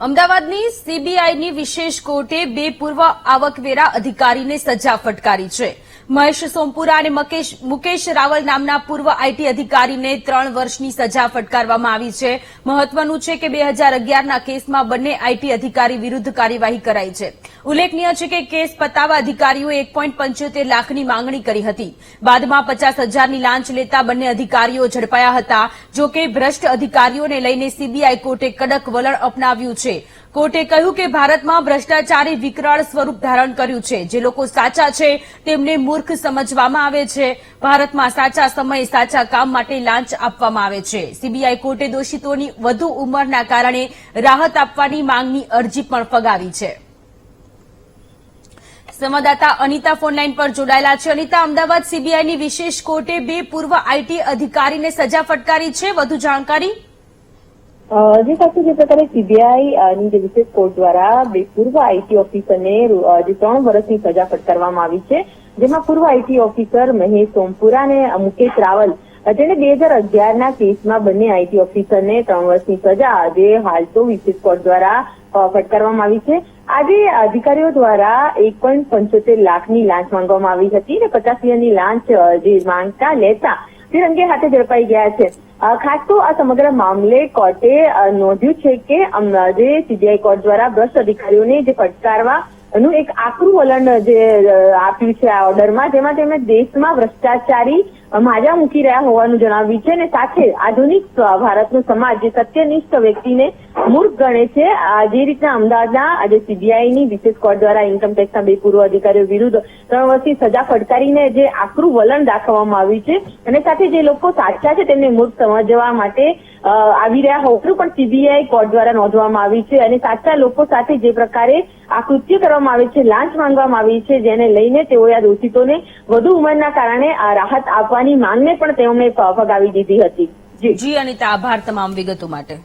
અમદાવાદની સીબીઆઈની વિશેષ કોર્ટે બે પૂર્વ આવકવેરા અધિકારીને સજા ફટકારી છે. મહેશ સોમપુરા અને મુકેશ રાવલ નામના પૂર્વ આઈટી અધિકારીને 3 વર્ષની સજા ફટકારવામાં આવી છે. મહત્વનું છે કે 2011ના કેસમાં બંને આઈટી અધિકારી વિરુદ્ધ કાર્યવાહી કરાઈ છે. ઉલ્લેખનીય છે કે કેસ પતાવવા અધિકારીઓએ 1.75 લાખની માંગણી કરી હતી. બાદમાં 50,000ની લાંચ લેતા બંને અધિકારીઓ ઝડપાયા હતા. જો કે ભ્રષ્ટ અધિકારીઓને લઈને સીબીઆઈ કોર્ટે કડક વલણ અપનાવ્યું છે. કોર્ટે કહ્યું કે ભારતમાં ભ્રષ્ટાચારે વિકરાળ સ્વરૂપ ધારણ કર્યું છે. જે લોકો સાચા છે તેમને મૂર્ખ સમજવામાં આવે છે. ભારતમાં સાચા સમયે સાચા કામ માટે લાંચ આપવામાં આવે છે. સીબીઆઈ કોર્ટે દોષિતોની વધુ ઉંમરના કારણે રાહત આપવાની માંગની અરજી પણ ફગાવી છે. સંવાદદાતા અનિતા ફોનલાઈન પર જોડાયેલા છે. અનિતા, અમદાવાદ સીબીઆઈની વિશેષ કોર્ટે બે પૂર્વ આઈટી અધિકારીને સજા ફટકારી છે. વધુ જાણકારી? જે સાથે જે પ્રકારે સીબીઆઈ ની વિશેષ કોર્ટ દ્વારા બે પૂર્વ આઈટી ઓફિસરને જે 3 વર્ષની સજા ફટકારવામાં આવી છે, જેમાં પૂર્વ આઈટી ઓફિસર મહેશ સોમપુરા અને મુકેશ રાવલ જેને 2011ના કેસમાં બંને આઈટી ઓફિસરને 3 વર્ષની સજા જે હાલ તો વિશેષ કોર્ટ દ્વારા ફટકારવામાં આવી છે. આજે અધિકારીઓ દ્વારા 1.75 લાખની લાંચ માંગવામાં આવી હતી અને 50,000ની લાંચ જે માંગતા લેતા તે રંગે હાથે ઝડપાઈ ગયા છે. ખાસ તો આ સમગ્ર મામલે કોર્ટે નોંધ્યું છે કે જે સીબીઆઈ કોર્ટ દ્વારા ભ્રષ્ટ અધિકારીઓને જે ફટકારવાનું એક આકરું વલણ જે આપ્યું છે આ ઓર્ડરમાં, જેમાં તેમણે દેશમાં ભ્રષ્ટાચારી માજા મૂકી રહ્યા હોવાનું જણાવ્યું છે અને સાથે આધુનિક ભારતનો સમાજ જે સત્યનિષ્ઠ વ્યક્તિને મૂર્ખ ગણે છે. જે રીતના અમદાવાદના આજે સીબીઆઈની વિશેષ કોર્ટ દ્વારા ઇન્કમટેક્સના બે પૂર્વ અધિકારીઓ વિરુદ્ધ 3 વર્ષની સજા ફટકારીને જે આકરું વલણ દાખવવામાં આવ્યું છે અને સાથે જે લોકો સાચા છે તેમને મૂર્ખ સમજવા માટે આવી રહ્યા હોવાનું પણ સીબીઆઈ કોર્ટ દ્વારા નોંધવામાં આવી છે અને સાચા લોકો સાથે જે પ્રકારે આ કૃત્ય કરવામાં આવે છે, લાંચ માંગવામાં આવી છે, જેને લઈને તેઓએ આ દોષિતોને વધુ ઉંમરના કારણે આ રાહત આપવાની માંગને પણ તેમણે ફગાવી દીધી હતી. જી અનિતા, આભાર તમામ વિગતો માટે.